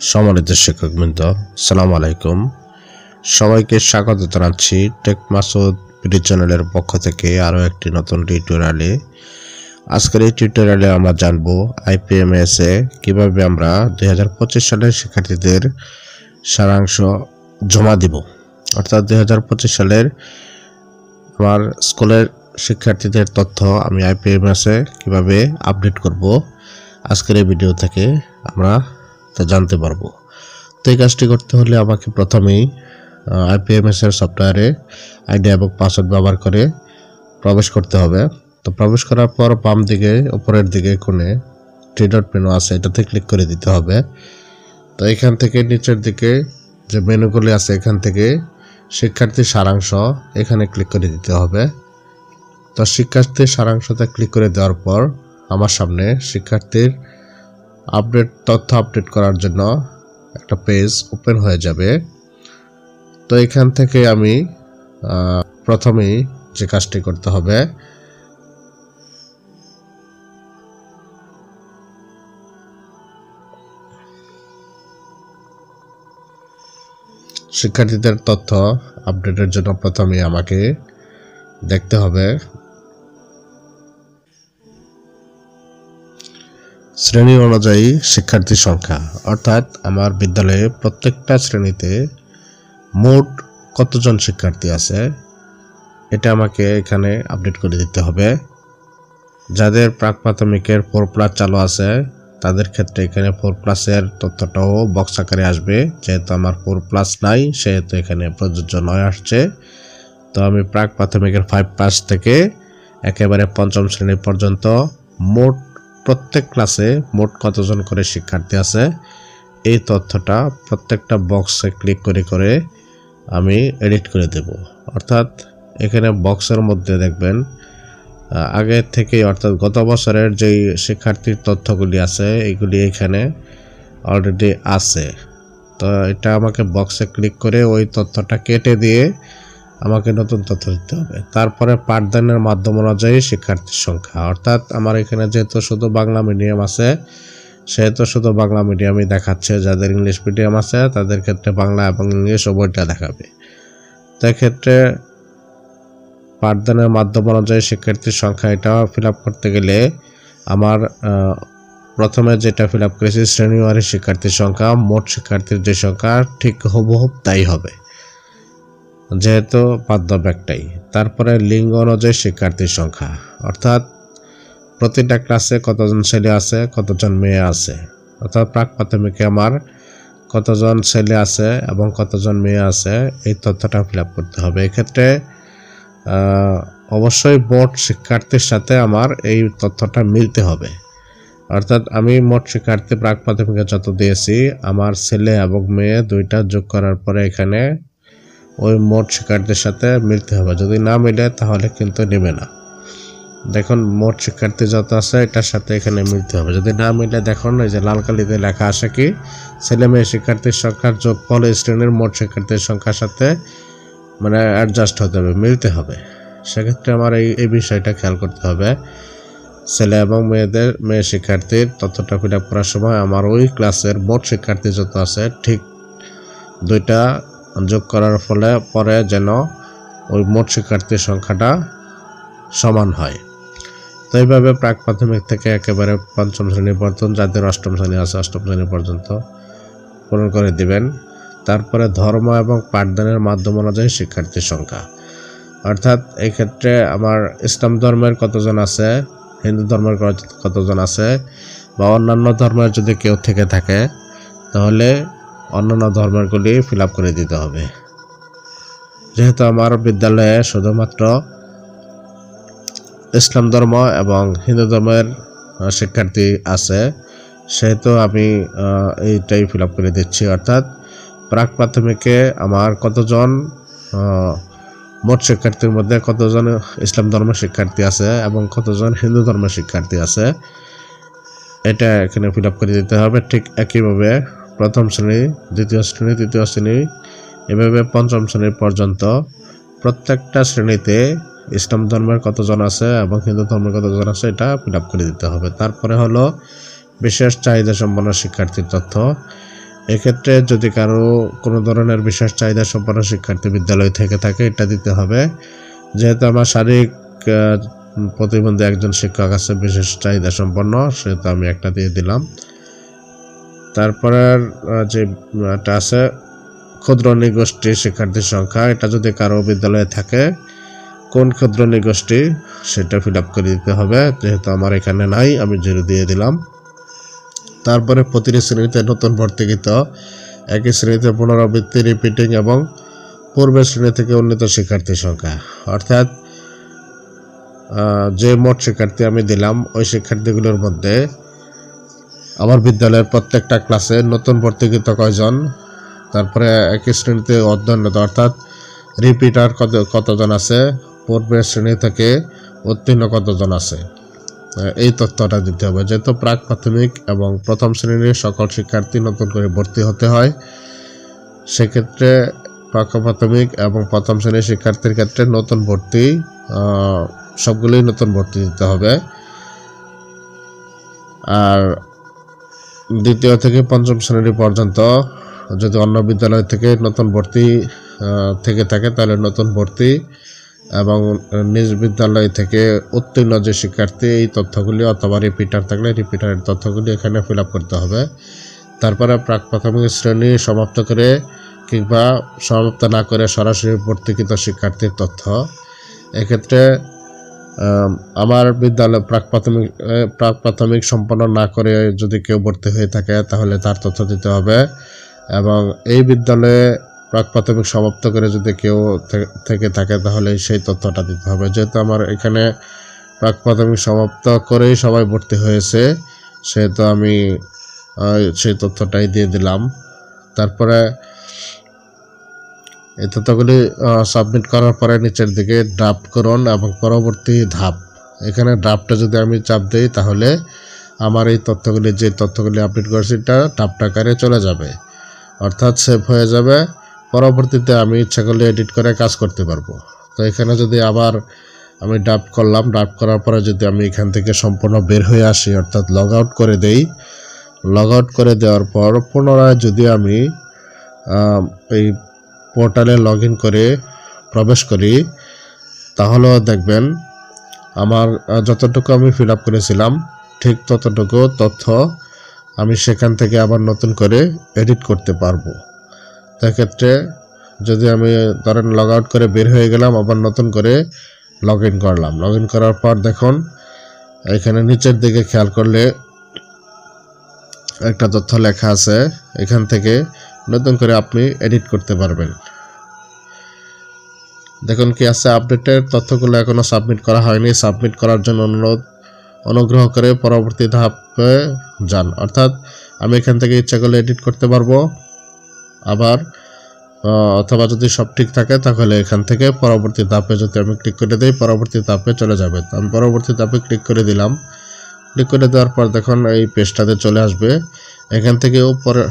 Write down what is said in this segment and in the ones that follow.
সম্মানিত শিক্ষকবৃন্দ, আসসালামু আলাইকুম। সবাইকে স্বাগত জানাচ্ছি টেক মাসুদ ভিডি চ্যানেলের পক্ষ থেকে আরও একটি নতুন টিউটোরিয়ালে। আজকের এই টিউটোরিয়ালে আমরা জানব IPMS এ কীভাবে আমরা 2025 সালের শিক্ষার্থীদের সারাংশ জমা দিব, অর্থাৎ 2025 সালের আমার স্কুলের শিক্ষার্থীদের তথ্য আমি IPMS এ কীভাবে আপডেট করব, আজকের এই ভিডিও থেকে আমরা তা জানতে পারবো। তো এই কাজটি করতে হলে আমাকে প্রথমেই IPMS এর সফটওয়্যারে আইডি এবং পাসওয়ার্ড ব্যবহার করে প্রবেশ করতে হবে। তো প্রবেশ করার পর বাম দিকে উপরের দিকে কোণে থ্রি ডট মেনু আছে, এটাতে ক্লিক করে দিতে হবে। তো এখান থেকে নিচের দিকে যে মেনুগুলি আছে এখান থেকে শিক্ষার্থীর সারাংশ এখানে ক্লিক করে দিতে হবে। তো শিক্ষার্থীর সারাংশতে ক্লিক করে দেওয়ার পর আমার সামনে শিক্ষার্থীর তথ্য আপডেট করার জন্য একটা পেজ ওপেন হয়ে যাবে। তো এখান থেকে আমি প্রথমেই যে কাজটি করতে হবে, শিক্ষার্থীদের তথ্য আপডেটের জন্য প্রথমে আমাকে দেখতে হবে শ্রেণী অনুযায়ী শিক্ষার্থীর সংখ্যা, অর্থাৎ আমার বিদ্যালয়ে প্রত্যেকটা শ্রেণীতে মোট কতজন শিক্ষার্থী আছে এটা আমাকে এখানে আপডেট করে দিতে হবে। যাদের প্রাক প্রাথমিকের 4+ চালু আছে তাদের ক্ষেত্রে এখানে 4+এর তথ্যটাও বক্স আকারে আসবে, যেহেতু আমার 4+ নাই সেহেতু এখানে প্রযোজ্য নয় আসছে। তো আমি প্রাক প্রাথমিকের 5+ থেকে একেবারে পঞ্চম শ্রেণী পর্যন্ত মোট প্রত্যেক ক্লাসে মোট কতজন করে শিক্ষার্থী আছে এই তথ্যটা প্রত্যেকটা বক্সে ক্লিক করে করে আমি এডিট করে দেব। অর্থাৎ এখানে বক্সের মধ্যে দেখবেন আগে থেকে, অর্থাৎ গত বছরের যেই শিক্ষার্থীর তথ্যগুলি আছে এইগুলি এখানে অলরেডি আছে। তো এটা আমাকে বক্সে ক্লিক করে ওই তথ্যটা কেটে দিয়ে আমাকে নতুন তথ্য দিতে হবে। তারপরে পাঠদানের মাধ্যম অনুযায়ী শিক্ষার্থীর সংখ্যা, অর্থাৎ আমার এখানে যেহেতু শুধু বাংলা মিডিয়াম আছে সেহেতু শুধু বাংলা মিডিয়ামই দেখাচ্ছে। যাদের ইংলিশ মিডিয়াম আছে তাদের ক্ষেত্রে বাংলা এবং ইংলিশ উভয়টা দেখাবে। তাই ক্ষেত্রে পাঠদানের মাধ্যম অনুযায়ী শিক্ষার্থীর সংখ্যা এটা ফিল আপ করতে গেলে আমার প্রথমে যেটা ফিল আপ করেছি শ্রেণীওয়ারি শিক্ষার্থীর সংখ্যা, মোট শিক্ষার্থীর যে সংখ্যা ঠিক হুবহুব তাই হবে যেহেতু মাধ্যম একটাই। তারপরে লিঙ্গ অনুযায়ী শিক্ষার্থীর সংখ্যা, অর্থাৎ প্রতিটা ক্লাসে কতজন ছেলে আছে কতজন মেয়ে আছে, অর্থাৎ প্রাক প্রাথমিকে আমার কতজন ছেলে আছে এবং কতজন মেয়ে আছে এই তথ্যটা ফিল আপ করতে হবে। এক্ষেত্রে অবশ্যই মোট শিক্ষার্থীর সাথে আমার এই তথ্যটা মিলতে হবে। অর্থাৎ আমি মোট শিক্ষার্থী প্রাক প্রাথমিকে যত দিয়েছি আমার ছেলে এবং মেয়ে দুইটা যোগ করার পরে এখানে ওই মোট শিক্ষার্থীর সাথে মিলতে হবে। যদি না মিলে তাহলে কিন্তু নেবে না। দেখুন মোট শিক্ষার্থী যত আছে এটার সাথে এখানে মিলতে হবে। যদি না মিলে দেখুন এই যে লাল কালিতে লেখা আসে কি ছেলে মেয়ে শিক্ষার্থীর সংখ্যার যোগফল শ্রেণীর মোট শিক্ষার্থীর সংখ্যার সাথে মানে অ্যাডজাস্ট হতে হবে, মিলতে হবে। সেক্ষেত্রে আমার এই বিষয়টা খেয়াল করতে হবে। ছেলে এবং মেয়ে শিক্ষার্থীর তথ্যটা ফিল আপ করার সময় আমার ওই ক্লাসের মোট শিক্ষার্থী যত আছে ঠিক দুইটা যোগ করার ফলে পরে যেন ওই মোট শিক্ষার্থীর সংখ্যাটা সমান হয়। তো এইভাবে প্রাক প্রাথমিক থেকে একেবারে পঞ্চম শ্রেণী পর্যন্ত, যাদের অষ্টম শ্রেণী আছে অষ্টম শ্রেণী পর্যন্ত পূরণ করে দিবেন। তারপরে ধর্ম এবং পাঠদানের মাধ্যম অনুযায়ী শিক্ষার্থীর সংখ্যা, অর্থাৎ এই ক্ষেত্রে আমার ইসলাম ধর্মের কতজন আছে, হিন্দু ধর্মের কতজন আছে বা অন্যান্য ধর্মের যদি কেউ থেকে থাকে তাহলে অন্যান্য ধর্মেরগুলি ফিল আপ করে দিতে হবে। যেহেতু আমার বিদ্যালয়ে শুধুমাত্র ইসলাম ধর্ম এবং হিন্দু ধর্মের শিক্ষার্থী আছে সেহেতু আমি এইটাই ফিল আপ করে দিচ্ছি। অর্থাৎ প্রাক প্রাথমিকে আমার কতজন মোট শিক্ষার্থীর মধ্যে কতজন ইসলাম ধর্মের শিক্ষার্থী আছে এবং কতজন হিন্দু ধর্মের শিক্ষার্থী আছে এটা এখানে ফিল আপ করে দিতে হবে। ঠিক একইভাবে প্রথম শ্রেণী, দ্বিতীয় শ্রেণী, তৃতীয় শ্রেণী এভাবে পঞ্চম শ্রেণী পর্যন্ত প্রত্যেকটা শ্রেণীতে ইসলাম ধর্মের কতজন আছে এবং হিন্দু ধর্মের কতজন আছে এটা ফিল আপ করে দিতে হবে। তারপরে হলো বিশেষ চাহিদা সম্পন্ন শিক্ষার্থীর তথ্য। এক্ষেত্রে যদি কারো কোনো ধরনের বিশেষ চাহিদা সম্পন্ন শিক্ষার্থী বিদ্যালয় থেকে থাকে এটা দিতে হবে। যেহেতু আমার শারীরিক প্রতিবন্ধী একজন শিক্ষক আছে বিশেষ চাহিদা সম্পন্ন, সেহেতু আমি একটা দিয়ে দিলাম। তারপরে যে এটা আছে ক্ষুদ্র নৃগোষ্ঠী শিক্ষার্থীর সংখ্যা, এটা যদি কারো বিদ্যালয়ে থাকে কোন ক্ষুদ্র নৃগোষ্ঠী সেটা ফিল আপ করে দিতে হবে। যেহেতু আমার এখানে নাই, আমি 0 দিয়ে দিলাম। তারপরে প্রতিটি শ্রেণীতে নতুন ভর্তিকৃত, একই শ্রেণীতে পুনরাবৃত্তি রিপিটিং এবং পূর্বের শ্রেণী থেকে উন্নীত শিক্ষার্থীর সংখ্যা, অর্থাৎ যে মোট শিক্ষার্থী আমি দিলাম ওই শিক্ষার্থীগুলোর মধ্যে আমার বিদ্যালয়ের প্রত্যেকটা ক্লাসে নতুন ভর্তিকৃত কয়জন, তারপরে একই শ্রেণীতে অধ্যয়নরত অর্থাৎ রিপিটার কতজন আছে, পূর্বের শ্রেণী থেকে উত্তীর্ণ কতজন আছে, এই তথ্যটা দিতে হবে। যেহেতু প্রাক প্রাথমিক এবং প্রথম শ্রেণীর সকল শিক্ষার্থী নতুন করে ভর্তি হতে হয়, সেক্ষেত্রে প্রাক প্রাথমিক এবং প্রথম শ্রেণীর শিক্ষার্থীর ক্ষেত্রে নতুন ভর্তি সবগুলোই নতুন ভর্তি দিতে হবে। আর দ্বিতীয় থেকে পঞ্চম শ্রেণী পর্যন্ত যদি অন্য বিদ্যালয় থেকে নতুন ভর্তি থেকে থাকে তাহলে নতুন ভর্তি, এবং নিজ বিদ্যালয় থেকে উত্তীর্ণ যে শিক্ষার্থী এই তথ্যগুলি, অথবা রিপিটার থাকলে রিপিটারের তথ্যগুলি এখানে ফিল আপ করতে হবে। তারপরে প্রাক প্রাথমিক শ্রেণী সমাপ্ত করে কিংবা সমাপ্ত না করে সরাসরি ভর্তিকৃত শিক্ষার্থীর তথ্য। এক্ষেত্রে আমার বিদ্যালয় প্রাক প্রাথমিক সম্পন্ন না করে যদি কেউ ভর্তি হয়ে থাকে তাহলে তার তথ্য দিতে হবে, এবং এই বিদ্যালয়ে প্রাক প্রাথমিক সমাপ্ত করে যদি কেউ থেকে থাকে তাহলে সেই তথ্যটা দিতে হবে। যেহেতু আমার এখানে প্রাক প্রাথমিক সমাপ্ত করেই সবাই ভর্তি হয়েছে, সেহেতু আমি সেই তথ্যটাই দিয়ে দিলাম। তারপরে এই তথ্যগুলি সাবমিট করার পরে নিচের দিকে ড্রাফট করুন এবং পরবর্তী ধাপ, এখানে ড্রাফটে যদি আমি চাপ দিই তাহলে আমার এই তথ্যগুলি, যে তথ্যগুলি আপডেট করেছি এটা ড্রাফট আকারে চলে যাবে, অর্থাৎ সেভ হয়ে যাবে। পরবর্তীতে আমি ইচ্ছা করলে এডিট করে কাজ করতে পারবো। তো এখানে যদি আবার আমি ড্রাফট করলাম, ড্রাফট করার পরে যদি আমি এখান থেকে সম্পূর্ণ বের হয়ে আসি, অর্থাৎ লগ আউট করে দেই, লগ আউট করে দেওয়ার পর পুনরায় যদি আমি এই পোর্টালে লগ ইন করে প্রবেশ করি, তাহলেও দেখবেন আমার যতটুকু আমি ফিল আপ করেছিলাম ঠিক ততটুকু তথ্য আমি সেখান থেকে আবার নতুন করে এডিট করতে পারবো। সেক্ষেত্রে যদি আমি ধরেন লগ আউট করে বের হয়ে গেলাম, আবার নতুন করে লগ ইন করলাম, লগ ইন করার পর দেখুন এখানে নিচের দিকে খেয়াল করলে একটা তথ্য লেখা আছে, এখান থেকে নতুন করে আপনি এডিট করতে পারবেন। দেখুন কি আছে, আপডেটের তথ্যগুলো এখনো সাবমিট করা হয়নি, সাবমিট করার জন্য অনুগ্রহ করে পরবর্তী ধাপে যান। অর্থাৎ আমি এখান থেকে ইচ্ছা করলে এডিট করতে পারবো আবার, অথবা যদি সব ঠিক থাকে তাহলে এখান থেকে পরবর্তী ধাপে যদি আমি ক্লিক করে দিই পরবর্তী ধাপে চলে যাবে। তো আমি পরবর্তী ধাপে ক্লিক করে দিলাম। ক্লিক করে দেওয়ার পর দেখুন এই পেজটাতে চলে আসবে। এখান থেকে উপরে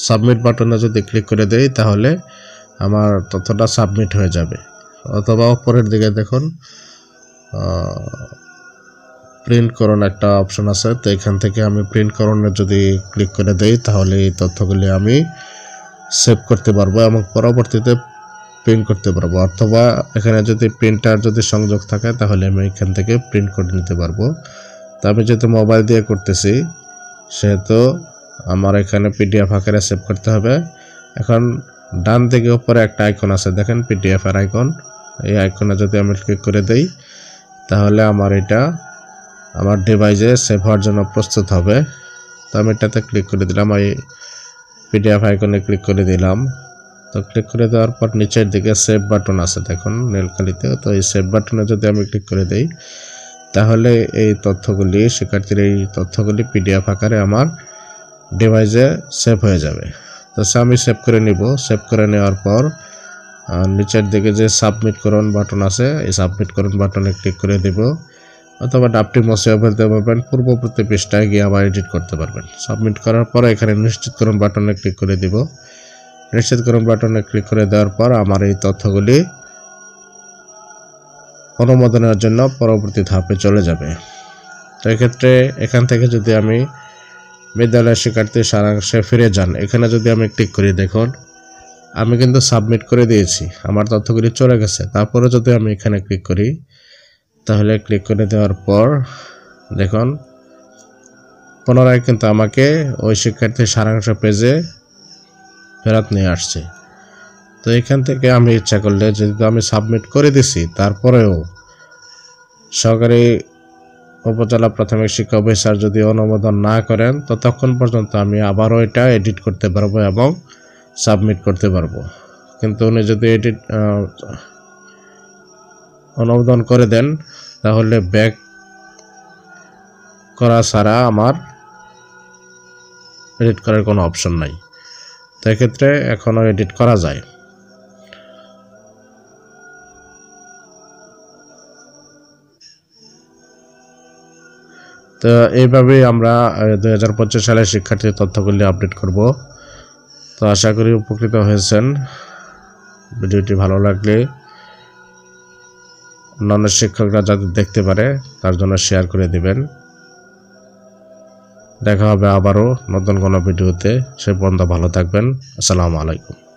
সাবমিট বাটনে যদি ক্লিক করে দেই তাহলে আমার তথ্যটা সাবমিট হয়ে যাবে। অথবা উপরের দিকে দেখুন প্রিন্ট করুন একটা অপশন আছে, তো এখান থেকে আমি প্রিন্ট করুনে যদি ক্লিক করে দেই তাহলে এই তথ্যগুলি আমি সেভ করতে পারবো এবং পরবর্তীতে প্রিন্ট করতে পারবো। অথবা এখানে যদি প্রিন্টার যদি সংযোগ থাকে তাহলে আমি এখান থেকে প্রিন্ট করে নিতে পারবো। তো আমি যেহেতু মোবাইল দিয়ে করতেছি সেহেতু আমার এখানে পিডিএফ আকারে সেভ করতে হবে। এখন ডান দিকে উপরে একটা আইকন আছে দেখেন, পিডিএফ এর আইকন, এই আইকনে যদি আমি ক্লিক করে দেই তাহলে আমার এটা আমার ডিভাইসে সেভ হওয়ার জন্য প্রস্তুত হবে। তো আমি এটাতে ক্লিক করে দিলাম, এই পিডিএফ আইকনে ক্লিক করে দিলাম। তো ক্লিক করে দেওয়ার পর নিচের দিকে সেভ বাটন আছে দেখুন নীলকালিতে, তো এই সেভ বাটনে যদি আমি ক্লিক করে দেই তাহলে এই তথ্যগুলি, শিক্ষার্থীর এই তথ্যগুলি পিডিএফ আকারে আমার ডিভাইসে সেভ হয়ে যাবে। তো আমি সেভ করে নিব। সেভ করে নেওয়ার পর নিচের দিকে যে সাবমিট করুন বাটন আছে, এই সাবমিট করুন বাটনে ক্লিক করে দেব, অথবা ড্রাফটটি মুছে ফেলতে পারবেন, পূর্ববর্তী পৃষ্ঠায় গিয়ে আবার এডিট করতে পারবেন। সাবমিট করার পর এখানে নিশ্চিত করুন বাটনে ক্লিক করে দিব। নিশ্চিত করুন বাটনে ক্লিক করে দেওয়ার পর আমার এই তথ্যগুলি অনুমোদনের জন্য পরবর্তী ধাপে চলে যাবে। তো এক্ষেত্রে এখান থেকে যদি আমি বিদ্যালয়ের শিক্ষার্থী সারাংশে ফিরে যান। এখানে যদি আমি ক্লিক করি, দেখুন আমি কিন্তু সাবমিট করে দিয়েছি, আমার তথ্যগুলি চলে গেছে। তারপরে যদি আমি এখানে ক্লিক করি, তাহলে ক্লিক করে দেওয়ার পর দেখুন পুনরায় কিন্তু আমাকে ওই শিক্ষার্থীর সারাংশ পেজে ফেরত নিয়ে আসছে। তো এখান থেকে আমি ইচ্ছা করলে, যেহেতু আমি সাবমিট করে দিছি, তারপরেও সহকারী উপজেলা প্রাথমিক শিক্ষা অফিসার যদি অনুমোদন না করেন, ততক্ষণ পর্যন্ত আমি আবারও এটা এডিট করতে পারবো এবং সাবমিট করতে পারবো। কিন্তু উনি যদি অনুমোদন করে দেন, তাহলে ব্যাক করা ছাড়া আমার এডিট করার কোনো অপশন নাই। তো এক্ষেত্রে এখনও এডিট করা যায়। তো এইভাবেই আমরা 2025 সালের শিক্ষার্থীর তথ্যগুলি আপডেট করব। তো আশা করি উপকৃত হয়েছেন। ভিডিওটি ভালো লাগলে অন্যান্য শিক্ষকরা যাতে দেখতে পারে তার জন্য শেয়ার করে দিবেন। দেখা হবে আবারও নতুন কোনো ভিডিওতে। সে পর্যন্ত ভালো থাকবেন। আসসালামু আলাইকুম।